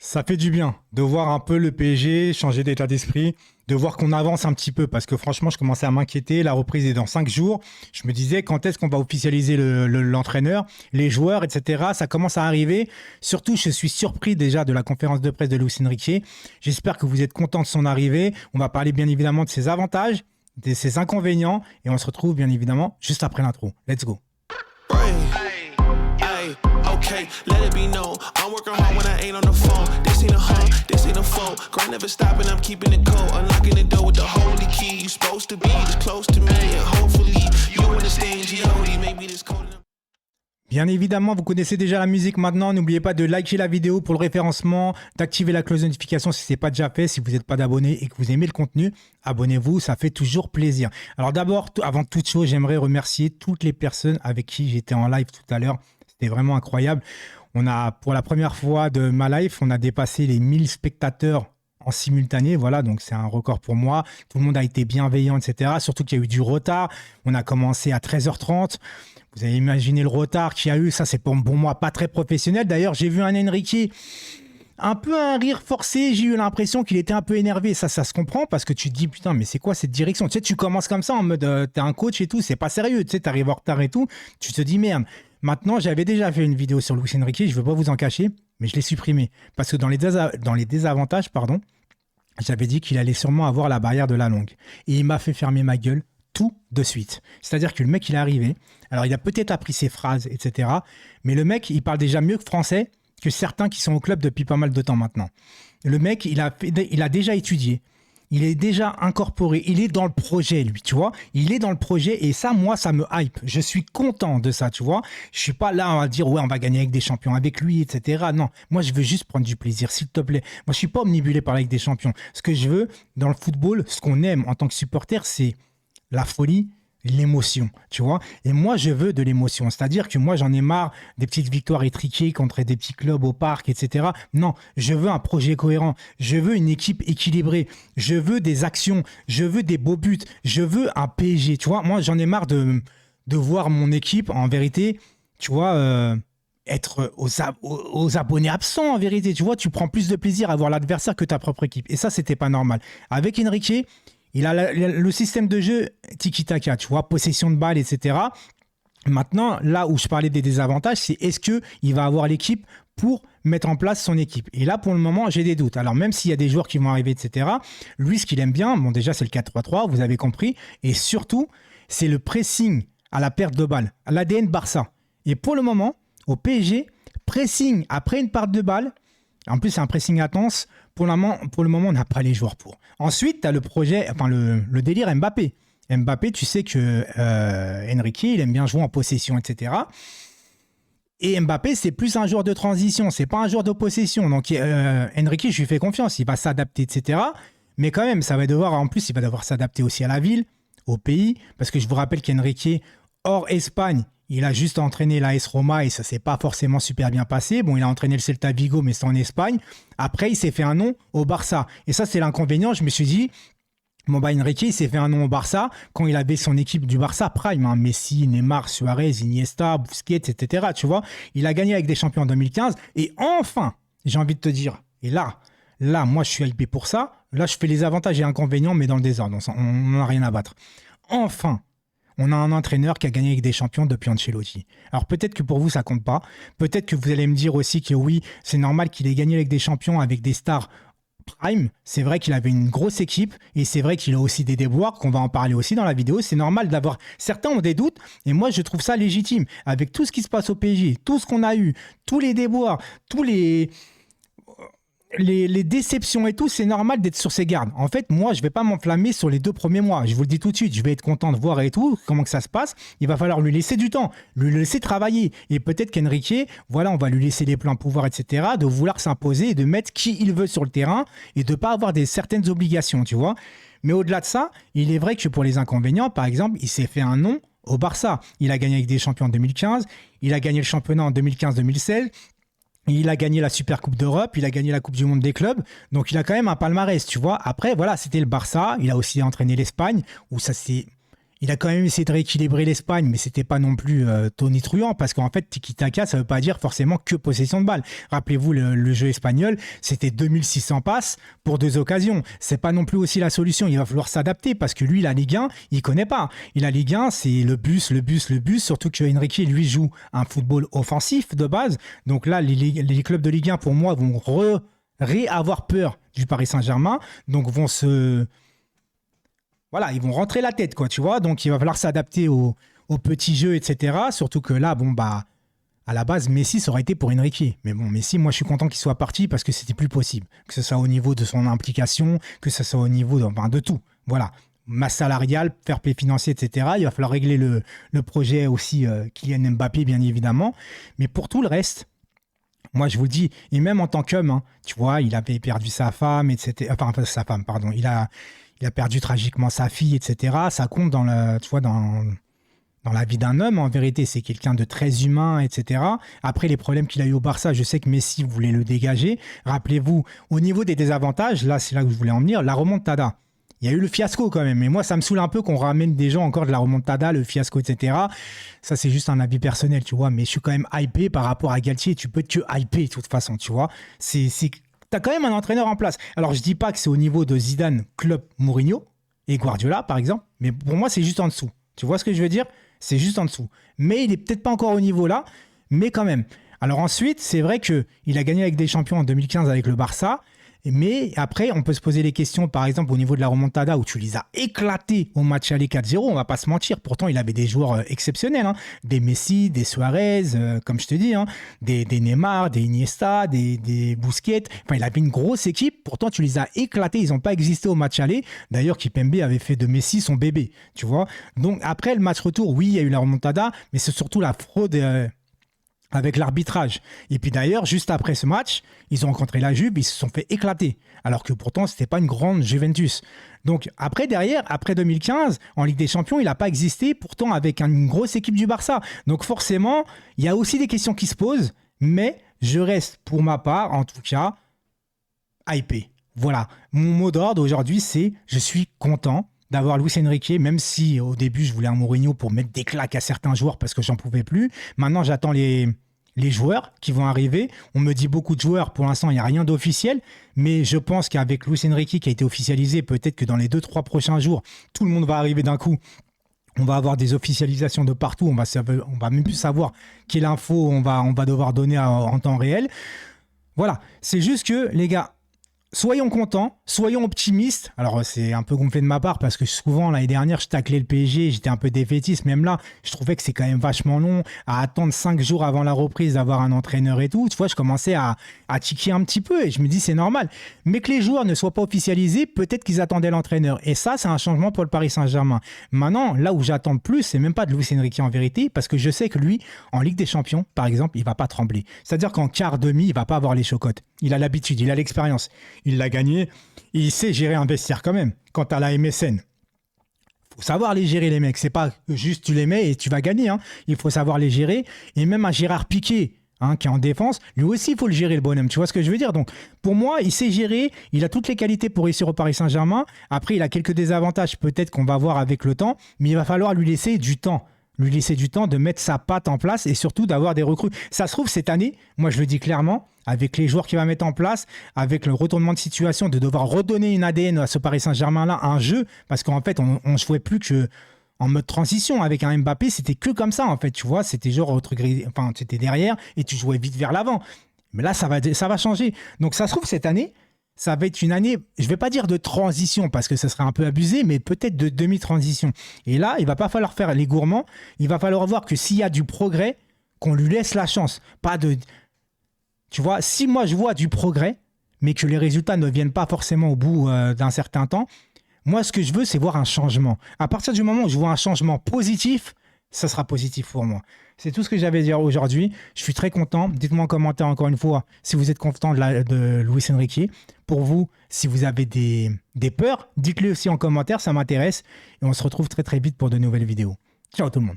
Ça fait du bien de voir un peu le PSG changer d'état d'esprit, de voir qu'on avance un petit peu parce que franchement, je commençais à m'inquiéter. La reprise est dans 5 jours. Je me disais quand est-ce qu'on va officialiser l'entraîneur, les joueurs, etc. Ça commence à arriver. Surtout, je suis surpris déjà de la conférence de presse de Luis Enrique. J'espère que vous êtes contents de son arrivée. On va parler bien évidemment de ses avantages, de ses inconvénients et on se retrouve bien évidemment juste après l'intro. Let's go. Okay, let it be known. I'm working hard when I ain't on the phone. This ain't a home, this ain't a phone. Grind never stopping, I'm keeping it cold. Unlocking the door with the holy key. You supposed to be this close to me, and hopefully you understand G.O.D. Maybe this cold. Bien évidemment, vous connaissez déjà la musique maintenant. N'oubliez pas de liker la vidéo pour le référencement, d'activer la cloche de notification si ce n'est pas déjà fait. Si vous n'êtes pas d'abonné et que vous aimez le contenu, abonnez-vous, ça fait toujours plaisir. Alors d'abord, avant toute chose, j'aimerais remercier toutes les personnes avec qui j'étais en live tout à l'heure. C'était vraiment incroyable. On a, pour la première fois de ma live, on a dépassé les 1000 spectateurs en simultané. Voilà, donc c'est un record pour moi. Tout le monde a été bienveillant, etc. Surtout qu'il y a eu du retard. On a commencé à 13h30. Vous avez imaginé le retard qu'il y a eu. Ça, c'est pour moi pas très professionnel. D'ailleurs, j'ai vu un Enrique, un peu un rire forcé. J'ai eu l'impression qu'il était un peu énervé. Ça se comprend parce que tu te dis, putain, mais c'est quoi cette direction? Tu sais, tu commences comme ça en mode, t'es un coach et tout. C'est pas sérieux. Tu sais, t'arrives en retard et tout. Tu te dis, merde. Maintenant, j'avais déjà fait une vidéo sur Luis Enrique. Je veux pas vous en cacher, mais je l'ai supprimé. Parce que dans les désavantages, pardon, j'avais dit qu'il allait sûrement avoir la barrière de la langue. Et il m'a fait fermer ma gueule tout de suite. C'est-à-dire que le mec, il est arrivé. Alors, il a peut-être appris ses phrases, etc. Mais le mec, il parle déjà mieux que français que certains qui sont au club depuis pas mal de temps maintenant. Le mec, il a déjà étudié. Il est déjà incorporé. Il est dans le projet, lui, tu vois. Il est dans le projet et ça, moi, ça me hype. Je suis content de ça, tu vois. Je suis pas là à dire, ouais, on va gagner avec des champions avec lui, etc. Non, moi, je veux juste prendre du plaisir, s'il te plaît. Moi, je suis pas omnibulé par la Ligue des Champions. Ce que je veux, dans le football, ce qu'on aime en tant que supporter, c'est la folie, l'émotion, tu vois. Et moi, je veux de l'émotion. C'est-à-dire que moi, j'en ai marre des petites victoires étriquées contre des petits clubs au parc, etc. Non, je veux un projet cohérent. Je veux une équipe équilibrée. Je veux des actions. Je veux des beaux buts. Je veux un PSG, tu vois. Moi, j'en ai marre de voir mon équipe, en vérité, tu vois, être aux abonnés absents, en vérité. Tu vois, tu prends plus de plaisir à voir l'adversaire que ta propre équipe. Et ça, c'était pas normal. Avec Enrique, il a le système de jeu tiki-taka, tu vois, possession de balle, etc. Maintenant, là où je parlais des désavantages, c'est est-ce qu'il va avoir l'équipe pour mettre en place son équipe? Et là, pour le moment, j'ai des doutes. Alors, même s'il y a des joueurs qui vont arriver, etc., lui, ce qu'il aime bien, bon, déjà, c'est le 4-3-3, vous avez compris. Et surtout, c'est le pressing à la perte de balle, à l'ADN Barça. Et pour le moment, au PSG, pressing après une perte de balle, en plus, c'est un pressing intense. Pour le moment, on n'a pas les joueurs pour. Ensuite, tu as le projet, enfin le délire Mbappé. Mbappé, tu sais que Enrique, il aime bien jouer en possession, etc. Et Mbappé, c'est plus un joueur de transition, c'est pas un joueur de possession. Donc Enrique, je lui fais confiance, il va s'adapter, etc. Mais quand même, ça va devoir, en plus, il va devoir s'adapter aussi à la ville, au pays, parce que je vous rappelle qu'Enrique, hors Espagne, il a juste entraîné l'AS Roma et ça s'est pas forcément super bien passé. Bon, il a entraîné le Celta Vigo, mais c'est en Espagne. Après, il s'est fait un nom au Barça. Et ça, c'est l'inconvénient. Je me suis dit, bon, Enrique, il s'est fait un nom au Barça quand il avait son équipe du Barça Prime. Hein, Messi, Neymar, Suarez, Iniesta, Busquets, etc. Tu vois, il a gagné avec des champions en 2015. Et enfin, j'ai envie de te dire, et là, moi, je suis hypé pour ça. Là, je fais les avantages et inconvénients, mais dans le désordre. On n'en a rien à battre. Enfin, on a un entraîneur qui a gagné avec des champions depuis Ancelotti. Alors peut-être que pour vous, ça compte pas. Peut-être que vous allez me dire aussi que oui, c'est normal qu'il ait gagné avec des champions, avec des stars prime. C'est vrai qu'il avait une grosse équipe et c'est vrai qu'il a aussi des déboires, qu'on va en parler aussi dans la vidéo. C'est normal d'avoir... Certains ont des doutes et moi, je trouve ça légitime. Avec tout ce qui se passe au PSG, tout ce qu'on a eu, tous les déboires, tous les déceptions et tout, c'est normal d'être sur ses gardes. En fait, moi, je vais pas m'enflammer sur les 2 premiers mois. Je vous le dis tout de suite, je vais être content de voir et tout, comment que ça se passe. Il va falloir lui laisser du temps, lui laisser travailler. Et peut-être qu'Enrique, voilà, on va lui laisser les pleins pouvoirs, etc., de vouloir s'imposer et de mettre qui il veut sur le terrain et de pas avoir certaines obligations, tu vois. Mais au-delà de ça, il est vrai que pour les inconvénients, par exemple, il s'est fait un nom au Barça. Il a gagné avec des champions en 2015, il a gagné le championnat en 2015-2016, il a gagné la Super Coupe d'Europe, il a gagné la Coupe du Monde des clubs, donc il a quand même un palmarès, tu vois. Après, voilà, c'était le Barça, il a aussi entraîné l'Espagne, où ça s'est il a quand même essayé de rééquilibrer l'Espagne, mais c'était pas non plus tonitruant, parce qu'en fait, tiki-taka, ça veut pas dire forcément que possession de balle. Rappelez-vous, le jeu espagnol, c'était 2600 passes pour 2 occasions. C'est pas non plus aussi la solution. Il va falloir s'adapter, parce que lui, la Ligue 1, il connaît pas. Et la Ligue 1, c'est le bus, surtout que Enrique, lui, joue un football offensif de base. Donc là, les clubs de Ligue 1, pour moi, vont avoir peur du Paris Saint-Germain, donc voilà, ils vont rentrer la tête, quoi, tu vois. Donc, il va falloir s'adapter au petit jeu, etc. Surtout que là, à la base, Messi, ça aurait été pour Enrique. Mais bon, Messi, moi, je suis content qu'il soit parti parce que c'était plus possible. Que ce soit au niveau de son implication, que ce soit au niveau de tout. Voilà. Masse salariale, fair play financier, etc. Il va falloir régler le projet aussi Kylian Mbappé, bien évidemment. Mais pour tout le reste, moi, je vous le dis, et même en tant qu'homme, hein, tu vois, il avait perdu sa femme, etc. Enfin, sa femme, pardon. Il a perdu tragiquement sa fille, etc. Ça compte dans la vie d'un homme. En vérité, c'est quelqu'un de très humain, etc. Après, les problèmes qu'il a eu au Barça, je sais que Messi voulait le dégager. Rappelez-vous, au niveau des désavantages, là, c'est là où je voulais en venir, la remontada. Il y a eu le fiasco quand même. Mais moi, ça me saoule un peu qu'on ramène des gens encore de la remontada, le fiasco, etc. Ça, c'est juste un avis personnel, tu vois. Mais je suis quand même hypé par rapport à Galtier. Tu peux être que hypé de toute façon, tu vois. T'as quand même un entraîneur en place. Alors, je dis pas que c'est au niveau de Zidane, Klopp, Mourinho et Guardiola, par exemple. Mais pour moi, c'est juste en dessous. Tu vois ce que je veux dire? C'est juste en dessous. Mais il est peut-être pas encore au niveau là, mais quand même. Alors ensuite, c'est vrai qu'il a gagné avec des champions en 2015 avec le Barça. Mais après, on peut se poser les questions, par exemple, au niveau de la remontada, où tu les as éclatés au match aller 4-0, on va pas se mentir. Pourtant, il avait des joueurs exceptionnels, hein. Des Messi, des Suarez, comme je te dis, hein. Des Neymar, des Iniesta, des Busquets. Enfin, il avait une grosse équipe. Pourtant, tu les as éclatés. Ils n'ont pas existé au match aller. D'ailleurs, Kimpembe avait fait de Messi son bébé, tu vois. Donc, après le match retour, oui, il y a eu la remontada, mais c'est surtout la fraude... avec l'arbitrage. Et puis d'ailleurs, juste après ce match, ils ont rencontré la Juve, ils se sont fait éclater. Alors que pourtant, c'était pas une grande Juventus. Donc après, derrière, après 2015, en Ligue des Champions, il n'a pas existé, pourtant avec une grosse équipe du Barça. Donc forcément, il y a aussi des questions qui se posent, mais je reste, pour ma part, en tout cas, hypé. Voilà. Mon mot d'ordre aujourd'hui, c'est « je suis content ». D'avoir Luis Enrique, même si au début je voulais un Mourinho pour mettre des claques à certains joueurs parce que j'en pouvais plus. Maintenant j'attends les joueurs qui vont arriver. On me dit beaucoup de joueurs, pour l'instant il n'y a rien d'officiel, mais je pense qu'avec Luis Enrique qui a été officialisé, peut-être que dans les 2-3 prochains jours, tout le monde va arriver d'un coup. On va avoir des officialisations de partout, on va même plus savoir quelle info on va devoir donner en temps réel. Voilà, c'est juste que les gars, soyons contents, soyons optimistes. Alors, c'est un peu gonflé de ma part parce que souvent, l'année dernière, je taclais le PSG, j'étais un peu défaitiste. Même là, je trouvais que c'est quand même vachement long à attendre 5 jours avant la reprise d'avoir un entraîneur et tout. Tu vois, je commençais à tiquer un petit peu et je me dis, c'est normal. Mais que les joueurs ne soient pas officialisés, peut-être qu'ils attendaient l'entraîneur. Et ça, c'est un changement pour le Paris Saint-Germain. Maintenant, là où j'attends le plus, c'est même pas de Luis Enrique en vérité, parce que je sais que lui, en Ligue des Champions, par exemple, il va pas trembler. C'est-à-dire qu'en quart demi, il va pas avoir les chocottes. Il a l'habitude, il a l'expérience. Il l'a gagné, il sait gérer un vestiaire quand même. Quant à la MSN, faut savoir les gérer les mecs, c'est pas juste tu les mets et tu vas gagner, hein. Il faut savoir les gérer. Et même un Gérard Piqué, hein, qui est en défense, lui aussi il faut le gérer le bonhomme, tu vois ce que je veux dire. Donc pour moi, il sait gérer, il a toutes les qualités pour réussir au Paris Saint-Germain. Après, il a quelques désavantages peut-être qu'on va voir avec le temps, mais il va falloir lui laisser du temps. Lui laisser du temps de mettre sa patte en place et surtout d'avoir des recrues. Ça se trouve, cette année, moi je le dis clairement, avec les joueurs qu'il va mettre en place, avec le retournement de situation, de devoir redonner une ADN à ce Paris Saint-Germain-là, un jeu, parce qu'en fait, on ne jouait plus que en mode transition avec un Mbappé, c'était que comme ça en fait, tu vois, c'était genre, enfin, tu étais derrière et tu jouais vite vers l'avant. Mais là, ça va changer. Donc ça se trouve, cette année, ça va être une année, je ne vais pas dire de transition parce que ça serait un peu abusé, mais peut-être de demi-transition. Et là, il ne va pas falloir faire les gourmands. Il va falloir voir que s'il y a du progrès, qu'on lui laisse la chance. Pas de... Tu vois, si moi je vois du progrès, mais que les résultats ne viennent pas forcément au bout d'un certain temps, moi ce que je veux, c'est voir un changement. À partir du moment où je vois un changement positif, ça sera positif pour moi. C'est tout ce que j'avais à dire aujourd'hui. Je suis très content. Dites-moi en commentaire encore une fois si vous êtes content de Luis Enrique. Pour vous, si vous avez des peurs, dites-le aussi en commentaire, ça m'intéresse. Et on se retrouve très très vite pour de nouvelles vidéos. Ciao tout le monde.